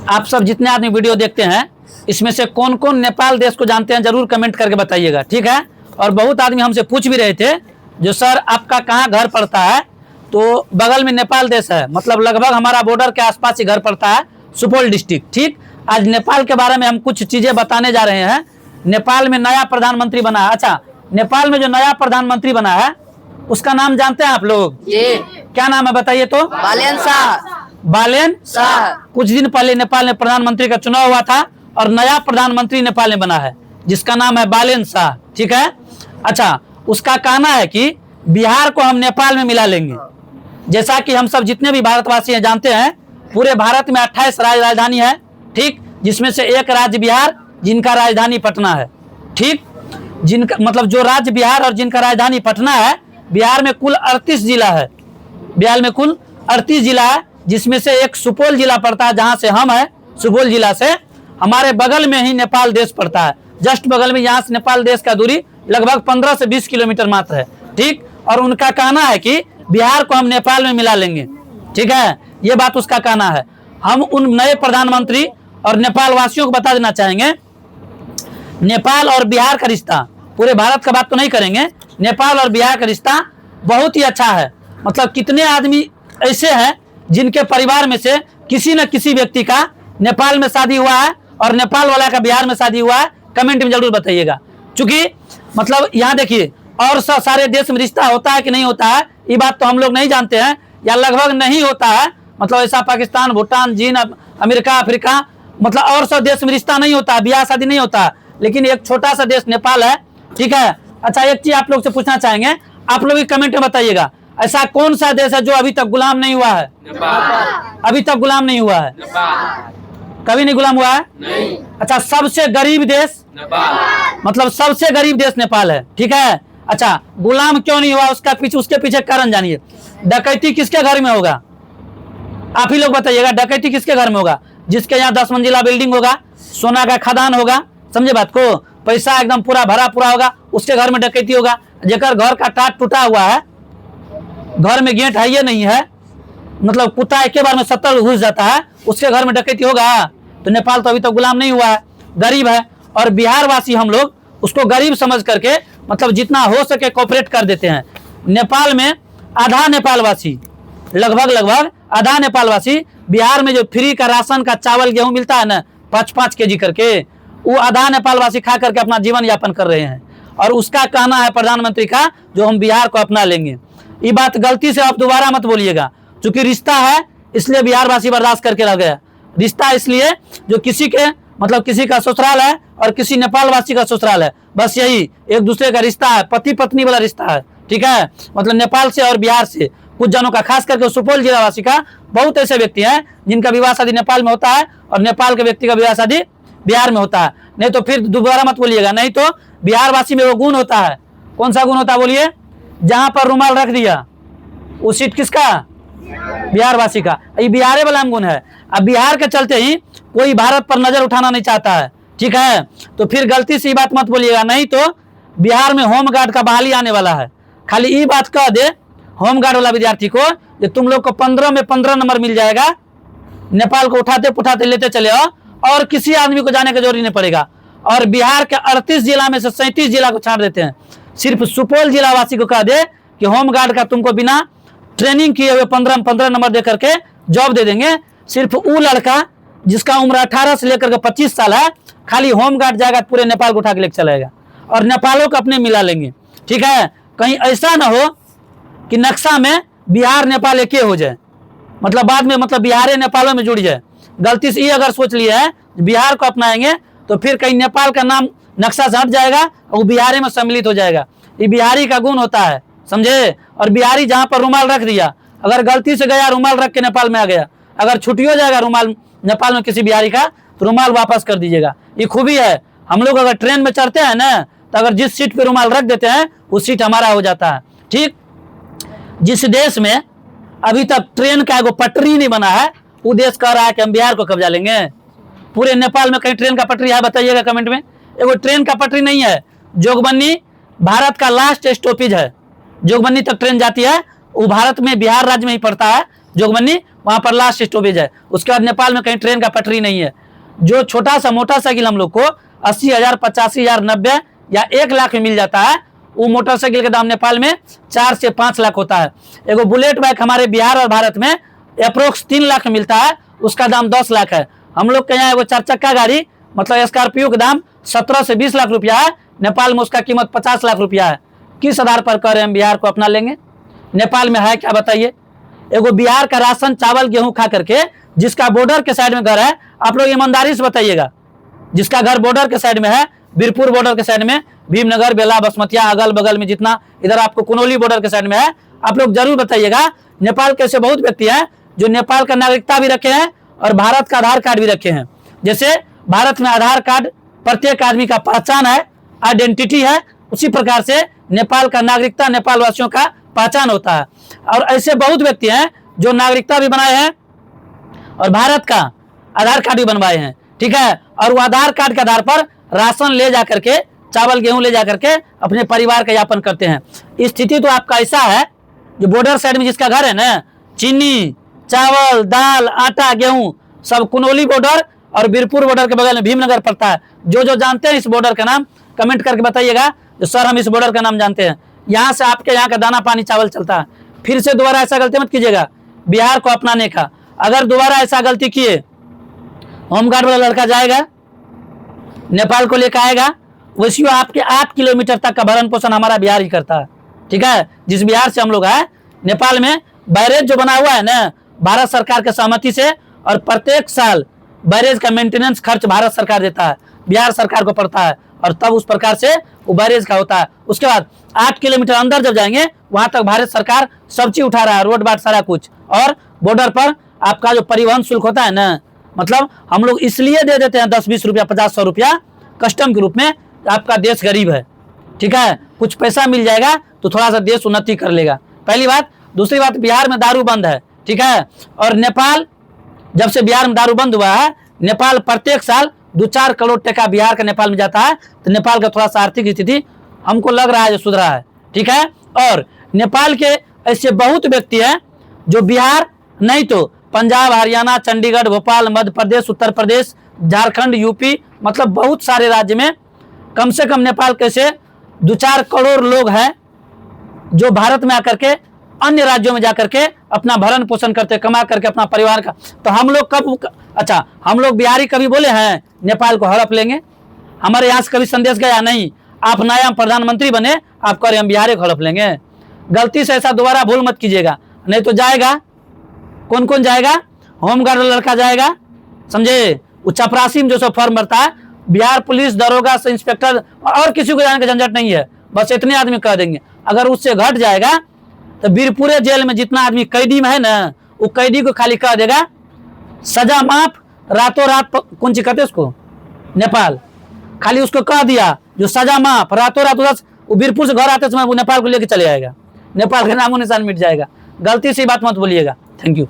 आप सब जितने आदमी वीडियो देखते हैं इसमें से कौन कौन नेपाल देश को जानते हैं जरूर कमेंट करके बताइएगा, ठीक है। और बहुत आदमी हमसे पूछ भी रहे थे जो सर आपका कहाँ घर पड़ता है, तो बगल में नेपाल देश है, मतलब लगभग हमारा बॉर्डर के आसपास ही घर पड़ता है, सुपौल डिस्ट्रिक्ट, ठीक। आज नेपाल के बारे में हम कुछ चीज़ें बताने जा रहे हैं। नेपाल में नया प्रधानमंत्री बना है। अच्छा, नेपाल में जो नया प्रधानमंत्री बना है उसका नाम जानते हैं आप लोग? क्या नाम है बताइए तो? बालेन शाह। बालेन शाह। कुछ दिन पहले नेपाल में प्रधानमंत्री का चुनाव हुआ था और नया प्रधानमंत्री नेपाल में बना है जिसका नाम है बालेन शाह, ठीक है। अच्छा, उसका कहना है कि बिहार को हम नेपाल में मिला लेंगे। जैसा कि हम सब जितने भी भारतवासी हैं जानते हैं, पूरे भारत में 28 राजधानी है, ठीक, जिसमें से एक राज्य बिहार जिनका राजधानी पटना है, ठीक। जिनका मतलब जो राज्य बिहार और जिनका राजधानी पटना है, बिहार में कुल 38 जिला है। बिहार में कुल 38 जिला है, जिसमें से एक सुपौल जिला पड़ता है जहां से हम है। सुपौल जिला से हमारे बगल में ही नेपाल देश पड़ता है, जस्ट बगल में। यहाँ से नेपाल देश का दूरी लगभग 15 से 20 किलोमीटर मात्र है, ठीक। और उनका कहना है कि बिहार को हम नेपाल में मिला लेंगे, ठीक है। ये बात उसका कहना है। हम उन नए प्रधानमंत्री और नेपाल वासियों को बता देना चाहेंगे, नेपाल और बिहार का रिश्ता, पूरे भारत का बात तो नहीं करेंगे, नेपाल और बिहार का रिश्ता बहुत ही अच्छा है। मतलब कितने आदमी ऐसे हैं जिनके परिवार में से किसी न किसी व्यक्ति का नेपाल में शादी हुआ है और नेपाल वाला का बिहार में शादी हुआ है, कमेंट में जरूर बताइएगा। चूंकि मतलब यहाँ देखिए, और सारे देश में रिश्ता होता है कि नहीं होता है ये बात तो हम लोग नहीं जानते हैं, या लगभग नहीं होता है। मतलब ऐसा पाकिस्तान, भूटान, चीन, अमेरिका, अफ्रीका, मतलब और सब देश में रिश्ता नहीं होता, ब्याह शादी नहीं होता, लेकिन एक छोटा सा देश नेपाल है, ठीक है। अच्छा, एक चीज आप लोग से पूछना चाहेंगे, आप लोग भी कमेंट में बताइएगा, ऐसा कौन सा देश है जो अभी तक गुलाम नहीं हुआ है? अभी तक गुलाम नहीं हुआ है? कभी नहीं गुलाम हुआ है? नहीं। अच्छा, सबसे गरीब देश? मतलब सबसे गरीब देश नेपाल है, ठीक है। अच्छा, गुलाम क्यों नहीं हुआ उसके पीछे कारण जानिए। डकैती किसके घर में होगा? आप ही लोग बताइएगा, डकैती किसके घर में होगा? जिसके यहाँ 10 मंजिला बिल्डिंग होगा, सोना का खदान होगा, समझे बात को, पैसा एकदम पूरा भरा पूरा होगा, उसके घर में डकैती होगा। जेकर घर का टाट टूटा हुआ है, घर में गेट है ये नहीं है, मतलब कुत्ता एक बार में 70 घुस जाता है, उसके घर में डकैती होगा? तो नेपाल तो अभी तक गुलाम नहीं हुआ है, गरीब है। और बिहार वासी हम लोग उसको गरीब समझ करके मतलब जितना हो सके कोऑपरेट कर देते हैं। नेपाल में आधा नेपालवासी, लगभग आधा नेपालवासी बिहार में जो फ्री का राशन का चावल गेहूं मिलता है ना, 5-5 केजी करके, वो आधा नेपालवासी खा करके अपना जीवन यापन कर रहे हैं। और उसका कहना है प्रधानमंत्री का जो हम बिहार को अपना लेंगे। ये बात गलती से आप दोबारा मत बोलिएगा, क्योंकि रिश्ता है इसलिए बिहारवासी बर्दाश्त करके रह गया। रिश्ता इसलिए जो किसी के मतलब किसी का ससुराल है और किसी नेपालवासी का ससुराल है, बस यही एक दूसरे का रिश्ता है, पति पत्नी वाला रिश्ता है, ठीक है। मतलब नेपाल से और बिहार से कुछ जनों का, खास करके सुपौल जिलावासी का, बहुत ऐसे व्यक्ति हैं जिनका विवाह शादी नेपाल में होता है और नेपाल के व्यक्ति का विवाह शादी बिहार में होता है। नहीं तो फिर दोबारा मत बोलिएगा, नहीं तो बिहारवासी में वो गुण होता है। कौन सा गुण होता है बोलिए? जहां पर रुमाल रख दिया वो सीट किसका? बिहारवासी का। ये बिहारे वाला गुण है। अब बिहार के चलते ही कोई भारत पर नजर उठाना नहीं चाहता है, ठीक है। तो फिर गलती से ये बात मत बोलिएगा, नहीं तो बिहार में होमगार्ड का बहाली आने वाला है। खाली ये बात कह दे होमगार्ड वाला विद्यार्थी को कि तुम लोग को 15 में 15 नंबर मिल जाएगा, नेपाल को उठाते पुठाते लेते चले आओ, और किसी आदमी को जाने की जरूरत नहीं पड़ेगा। और बिहार के 38 जिला में से 37 जिला को छाड़ देते हैं। सिर्फ सुपौल जिलावासी को कह दे कि होमगार्ड का तुमको बिना ट्रेनिंग किए हुए 15 नंबर दे करके जॉब दे देंगे। सिर्फ वो लड़का जिसका उम्र 18 से लेकर के 25 साल है, खाली होमगार्ड जाएगा, पूरे नेपाल को उठा के लेकर चलाएगा और नेपालों को अपने मिला लेंगे, ठीक है। कहीं ऐसा ना हो कि नक्शा में बिहार नेपाल एक हो जाए, मतलब बाद में मतलब बिहार नेपालों में जुड़ जाए। गलती से ये अगर सोच लिया है बिहार को अपनाएंगे तो फिर कहीं नेपाल का नाम नक्शा से हट जाएगा और वो बिहार में सम्मिलित हो जाएगा। ये बिहारी का गुण होता है, समझे। और बिहारी जहाँ पर रुमाल रख दिया, अगर गलती से गया रुमाल रख के नेपाल में आ गया, अगर छुट्टी हो जाएगा रुमाल नेपाल में किसी बिहारी का, तो रुमाल वापस कर दीजिएगा। ये खूबी है। हम लोग अगर ट्रेन में चढ़ते हैं ना, तो अगर जिस सीट पे रुमाल रख देते हैं उस सीट हमारा हो जाता है, ठीक। जिस देश में अभी तक ट्रेन का एगो पटरी नहीं बना है, वो देश कह रहा है कि हम बिहार को कब्जा लेंगे। पूरे नेपाल में कहीं ट्रेन का पटरी है बताइएगा कमेंट में। एगो ट्रेन का पटरी नहीं है। जोगबनी भारत का लास्ट स्टॉपेज है, जोगबनी तक ट्रेन जाती है, वो भारत में बिहार राज्य में ही पड़ता है जोगबनी, वहाँ पर लास्ट स्टॉपेज है। उसके बाद नेपाल में कहीं ट्रेन का पटरी नहीं है। जो छोटा सा मोटरसाइकिल हम लोग को 80,000, 85,000, 90 या 1 लाख में मिल जाता है, वो मोटरसाइकिल का दाम नेपाल में 4 से 5 लाख होता है। एगो बुलेट बाइक हमारे बिहार और भारत में अप्रोक्स 3 लाख में मिलता है, उसका दाम 10 लाख है। हम लोग के यहाँ एगो 4 चक्का गाड़ी मतलब स्कॉर्पियो का दाम 17 से 20 लाख रुपया है, नेपाल में उसका कीमत 50 लाख रुपया है। किस आधार पर कह रहे हैं हम बिहार को अपना लेंगे? नेपाल में है क्या बताइए? एगो बिहार का राशन चावल गेहूं खा करके जिसका बॉर्डर के साइड में घर है, आप लोग ईमानदारी से बताइएगा, जिसका घर बॉर्डर के साइड में है, बीरपुर बॉर्डर के साइड में, भीमनगर, बेला, बसमतिया, अगल बगल में जितना इधर आपको कुनौली बॉर्डर के साइड में है, आप लोग जरूर बताइएगा। नेपाल के ऐसे बहुत व्यक्ति हैं जो नेपाल का नागरिकता भी रखे हैं और भारत का आधार कार्ड भी रखे हैं। जैसे भारत में आधार कार्ड प्रत्येक आदमी का पहचान है, आइडेंटिटी है, उसी प्रकार से नेपाल का नागरिकता नेपाल वासियों का पहचान होता है। और ऐसे बहुत व्यक्ति हैं जो नागरिकता भी बनाए हैं और भारत का आधार कार्ड भी बनवाए हैं, ठीक है। और वो आधार कार्ड के आधार पर राशन ले जा करके, चावल गेहूं ले जा करके अपने परिवार का यापन करते हैं। स्थिति तो आपका ऐसा है, जो बॉर्डर साइड में जिसका घर है ना, चीनी, चावल, दाल, आटा, गेहूं सब कुनौली बॉर्डर और बीरपुर बॉर्डर के बगल में भीमनगर पड़ता है। जो जो जानते हैं इस बॉर्डर का नाम कमेंट करके बताइएगा, जो सर हम इस बॉर्डर का नाम जानते हैं। यहाँ से आपके यहाँ का दाना पानी चावल चलता है। फिर से दोबारा ऐसा गलती मत कीजिएगा बिहार को अपनाने का। अगर दोबारा ऐसा गलती किए, होमगार्ड वाला लड़का जाएगा नेपाल को लेकर आएगा, वैसे आपके 8 किलोमीटर तक का भरण पोषण हमारा बिहार ही करता है, ठीक है। जिस बिहार से हम लोग आए, नेपाल में बैरेज जो बना हुआ है ना भारत सरकार के सहमति से, और प्रत्येक साल बैरेज का मेंटेनेंस खर्च भारत सरकार देता है, बिहार सरकार को पड़ता है, और तब उस प्रकार से वो बैरेज का होता है। उसके बाद 8 किलोमीटर अंदर जब जाएंगे वहां तक भारत सरकार सब चीज उठा रहा है, रोड बाट सारा कुछ। और बॉर्डर पर आपका जो परिवहन शुल्क होता है ना, मतलब हम लोग इसलिए दे देते हैं 10-20 रुपया, 50-100 रुपया कस्टम के रूप में, आपका देश गरीब है, ठीक है। कुछ पैसा मिल जाएगा तो थोड़ा सा देश उन्नति कर लेगा, पहली बात। दूसरी बात, बिहार में दारू बंद है, ठीक है। और नेपाल, जब से बिहार में दारू बंद हुआ है, नेपाल प्रत्येक साल 2-4 करोड़ टका बिहार का नेपाल में जाता है। तो नेपाल का थोड़ा सा आर्थिक स्थिति हमको लग रहा है जो सुधरा है, ठीक है। और नेपाल के ऐसे बहुत व्यक्ति हैं जो बिहार नहीं तो पंजाब, हरियाणा, चंडीगढ़, भोपाल, मध्य प्रदेश, उत्तर प्रदेश, झारखंड, यूपी, मतलब बहुत सारे राज्य में कम से कम नेपाल के से 2-4 करोड़ लोग हैं जो भारत में आकर के अन्य राज्यों में जाकर के अपना भरण पोषण करते, कमा करके अपना परिवार का। तो हम लोग कब, अच्छा हम लोग बिहारी कभी बोले हैं नेपाल को हड़प लेंगे? हमारे यहाँ से कभी संदेश गया नहीं। आप नया प्रधानमंत्री बने, आप कह रहे हम बिहारी को हड़प लेंगे। गलती से ऐसा दोबारा भूल मत कीजिएगा, नहीं तो जाएगा। कौन कौन जाएगा? होमगार्ड लड़का जाएगा, समझे। वो चपरासी में जो सब फॉर्म भरता है, बिहार पुलिस दरोगा से इंस्पेक्टर, और किसी को जाने का झंझट नहीं है, बस इतने आदमी कह देंगे। अगर उससे घट जाएगा तो बीरपुरे जेल में जितना आदमी कैदी में है ना, वो कैदी को खाली कह देगा सजा माफ, रातों रात। कौन सी कहते उसको? नेपाल। खाली उसको कह दिया जो सजा माफ, रातों रात उधर वो बीरपुर से घर आते समय वो नेपाल को लेके चले आएगा, नेपाल का नामो निशान मिट जाएगा। गलती से बात मत बोलिएगा। Thank you.